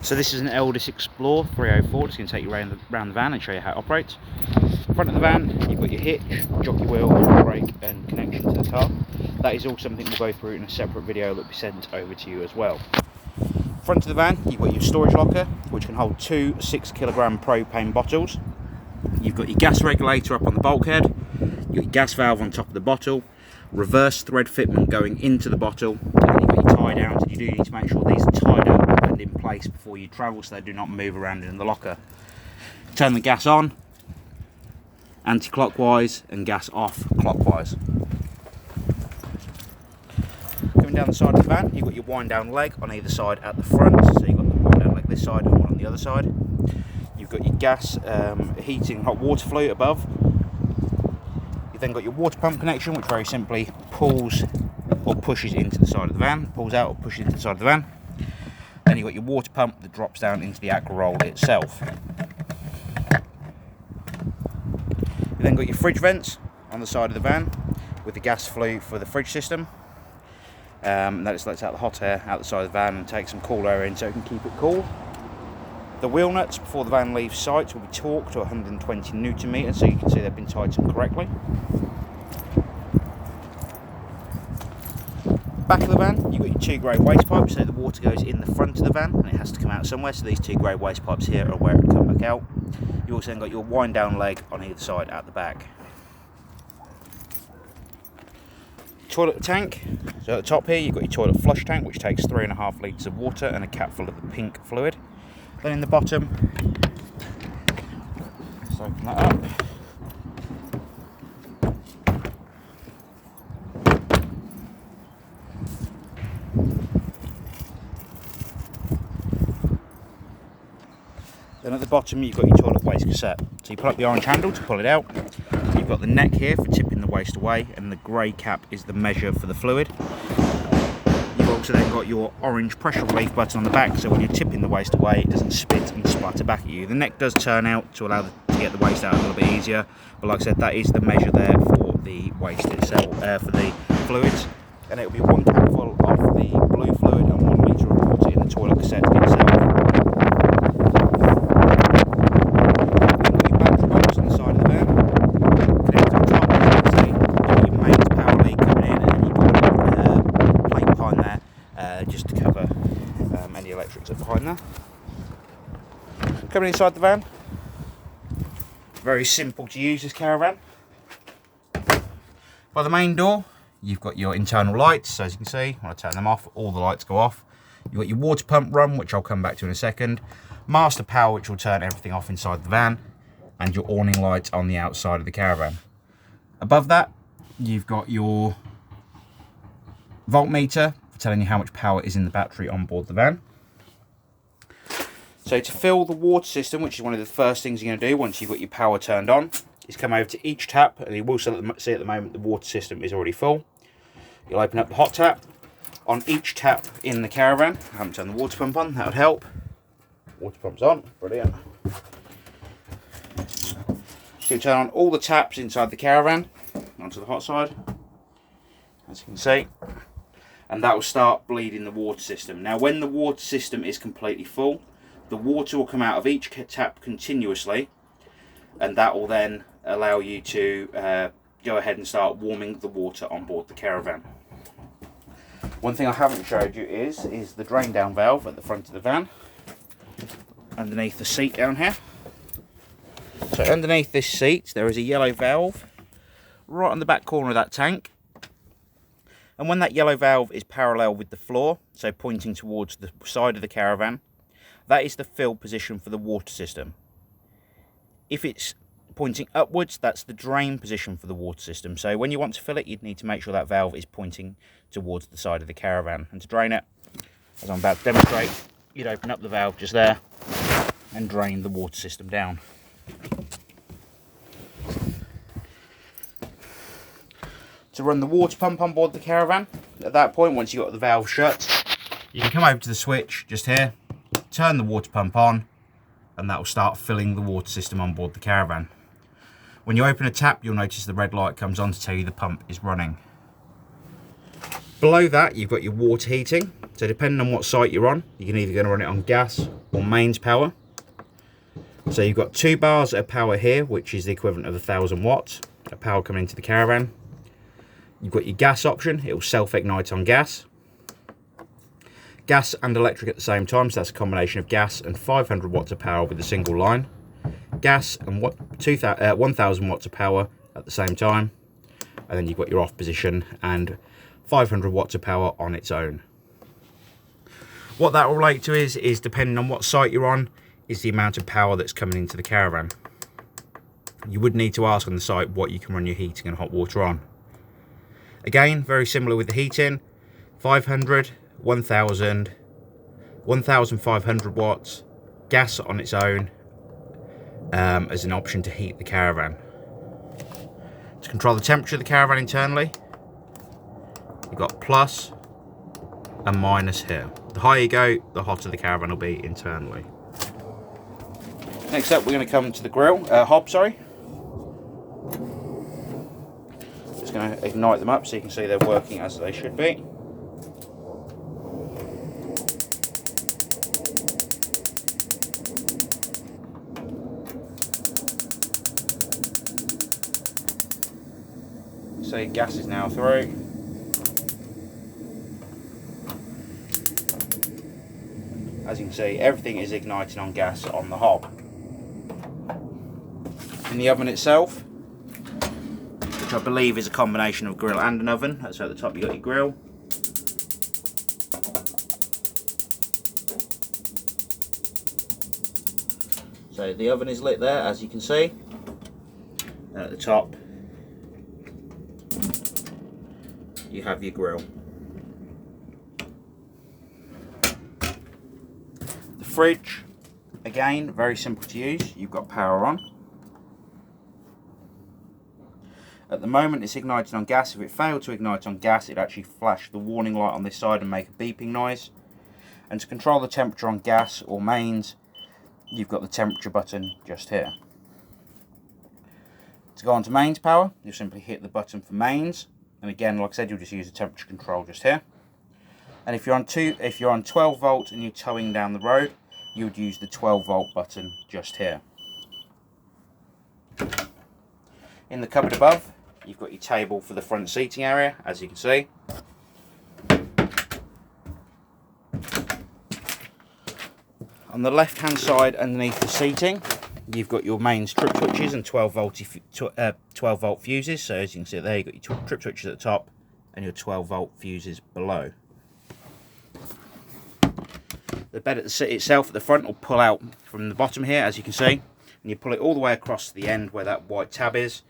So this is an Elddis Xplore 304. It's going to take you around the van and show you how it operates. Front of the van, you've got your hitch, jockey wheel, brake and connection to the car. That is all something we'll go through in a separate video that will be sent over to you as well. Front of the van, you've got your storage locker, which can hold two 6kg propane bottles. You've got your gas regulator up on the bulkhead. You've got your gas valve on top of the bottle. Reverse thread fitment going into the bottle. And then you've got your tie downs. You do need to make sure these are tied up and in place before you travel so they do not move around in the locker. Turn the gas on anti-clockwise and gas off clockwise. Coming down the side of the van, you've got your wind down leg on either side at the front. So you've got the wind down leg this side and one on the other side. You've got your gas heating hot water flute above. You've then got your water pump connection, which very simply pulls or pushes into the side of the van, pulls out or pushes into the side of the van. Then you've got your water pump that drops down into the aqua roll itself. You've then got your fridge vents on the side of the van with the gas flue for the fridge system. That just lets out the hot air out the side of the van and takes some cool air in so it can keep it cool. The wheel nuts before the van leaves site will be torqued to 120 Newton meters, so you can see they've been tightened correctly. Back of the van, you've got your two grey waste pipes, so the water goes in the front of the van and it has to come out somewhere, so these two grey waste pipes here are where it will come back out. You also then got your wind down leg on either side at the back. Toilet tank, so at the top here you've got your toilet flush tank, which takes 3.5 litres of water and a cap full of the pink fluid. Then in the bottom, let's open that up. Then at the bottom you've got your toilet waste cassette. So you pull up the orange handle to pull it out. You've got the neck here for tipping the waste away, and the grey cap is the measure for the fluid. You've also then got your orange pressure relief button on the back, so when you're tipping the waste away it doesn't spit and splatter back at you. The neck does turn out to allow to get the waste out a little bit easier, but like I said, that is the measure there for the waste itself, for the fluids, and it will be 1 cap full of the blue fluid and 1 litre of water in the toilet cassette itself. Just to cover any electrics up behind there. Coming inside the van, very simple to use this caravan. By the main door, you've got your internal lights, so as you can see, when I turn them off, all the lights go off. You've got your water pump run, which I'll come back to in a second, master power, which will turn everything off inside the van, and your awning lights on the outside of the caravan. Above that, you've got your voltmeter, telling you how much power is in the battery on board the van. So to fill the water system, which is one of the first things you're going to do once you've got your power turned on, is come over to each tap, and you will see at the moment the water system is already full. You'll open up the hot tap. On each tap in the caravan, I haven't turned the water pump on, that would help. Water pump's on, brilliant. So you turn on all the taps inside the caravan, onto the hot side, as you can see. And that will start bleeding the water system. Now when the water system is completely full, the water will come out of each tap continuously, and that will then allow you to go ahead and start warming the water on board the caravan. One thing I haven't showed you is the drain down valve at the front of the van, underneath the seat down here. So underneath this seat there is a yellow valve right on the back corner of that tank. And when that yellow valve is parallel with the floor, so pointing towards the side of the caravan, that is the fill position for the water system. If it's pointing upwards, that's the drain position for the water system. So when you want to fill it, you'd need to make sure that valve is pointing towards the side of the caravan. And to drain it, as I'm about to demonstrate, you'd open up the valve just there and drain the water system down. To run the water pump on board the caravan, at that point, once you've got the valve shut, you can come over to the switch just here, turn the water pump on, and that will start filling the water system on board the caravan. When you open a tap, you'll notice the red light comes on to tell you the pump is running. Below that, you've got your water heating. So depending on what site you're on, you can either going to run it on gas or mains power. So you've got 2 bars of power here, which is the equivalent of 1,000 watts of power coming into the caravan. You've got your gas option. It will self-ignite on gas. Gas and electric at the same time, so that's a combination of gas and 500 watts of power with a single line. Gas and 1,000 watts of power at the same time. And then you've got your off position and 500 watts of power on its own. What that will relate to is depending on what site you're on, is the amount of power that's coming into the caravan. You would need to ask on the site what you can run your heating and hot water on. Again, very similar with the heating, 500, 1,000, 1,500 watts, gas on its own as an option to heat the caravan. To control the temperature of the caravan internally, you've got plus and minus here. The higher you go, the hotter the caravan will be internally. Next up, we're going to come to the grill, hob, sorry. Just going to ignite them up so you can see they're working as they should be. So gas is now through. As you can see, everything is igniting on gas on the hob. In the oven itself, which I believe is a combination of grill and an oven, so at the top you got your grill. So the oven is lit there, as you can see. And at the top you have your grill. The fridge, again, very simple to use. You've got power on. At the moment it's igniting on gas. If it failed to ignite on gas, it'd actually flash the warning light on this side and make a beeping noise. And to control the temperature on gas or mains, you've got the temperature button just here. To go on to mains power, you simply hit the button for mains. And again, like I said, you'll just use the temperature control just here. And if you're on 12 volt and you're towing down the road, you would use the 12 volt button just here. In the cupboard above, you've got your table for the front seating area, as you can see. On the left hand side underneath the seating, you've got your main trip switches and 12 volt fuses. So as you can see there, you've got your trip switches at the top and your 12 volt fuses below. The bed at the seat itself at the front will pull out from the bottom here, as you can see, and you pull it all the way across to the end where that white tab is,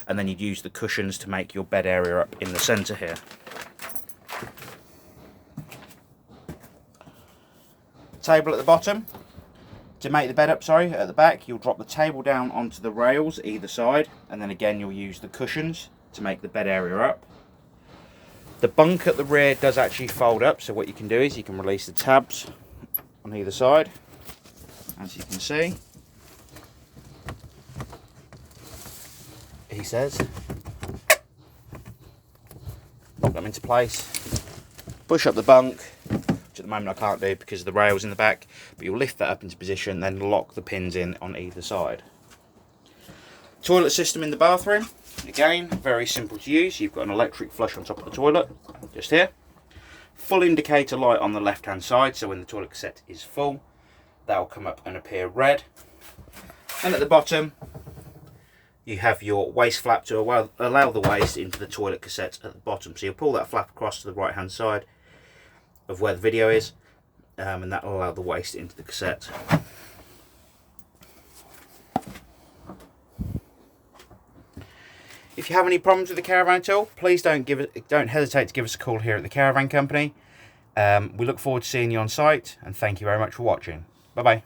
and then you'd use the cushions to make your bed area up in the centre here. Table at the bottom. To make the bed up, at the back, you'll drop the table down onto the rails either side, and then again you'll use the cushions to make the bed area up. The bunk at the rear does actually fold up, so what you can do is you can release the tabs on either side, as you can see. He says, lock them into place, push up the bunk, which at the moment I can't do because of the rails in the back, but you'll lift that up into position, then lock the pins in on either side. Toilet system in the bathroom, again, very simple to use. You've got an electric flush on top of the toilet, just here. Full indicator light on the left hand side, so when the toilet cassette is full, that will come up and appear red. And at the bottom, you have your waste flap to allow the waste into the toilet cassette at the bottom. So you'll pull that flap across to the right hand side of where the video is, and that will allow the waste into the cassette. If you have any problems with the caravan at all, please don't hesitate to give us a call here at the Caravan Company. We look forward to seeing you on site, and thank you very much for watching. Bye bye.